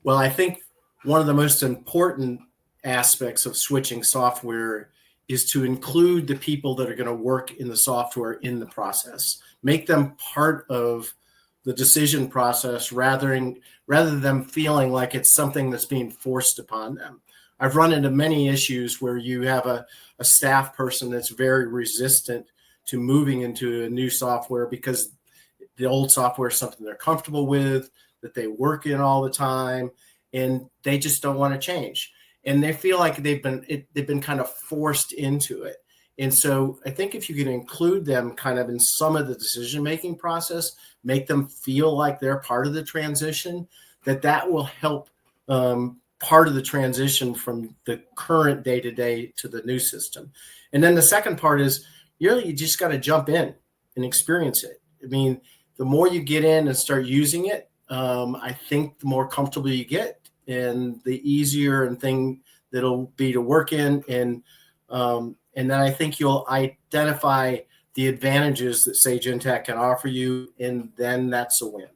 Well, I think one of the most important aspects of switching software is to include the people that are going to work in the software in the process. Make them part of the decision process rather than them feeling like it's something that's being forced upon them. I've run into many issues where you have a staff person that's very resistant to moving into a new software because the old software is something they're comfortable with, that they work in all the time, and they just don't want to change. And they feel like they've been kind of forced into it. And so I think if you can include them kind of in some of the decision making process, make them feel like they're part of the transition, that will help part of the transition from the current day to day to the new system. And then the second part is you just got to jump in and experience it. I mean, the more you get in and start using it, I think the more comfortable you get, and the easier and thing that'll be to work in, and then I think you'll identify the advantages that Sage Intacct can offer you, and then that's a win.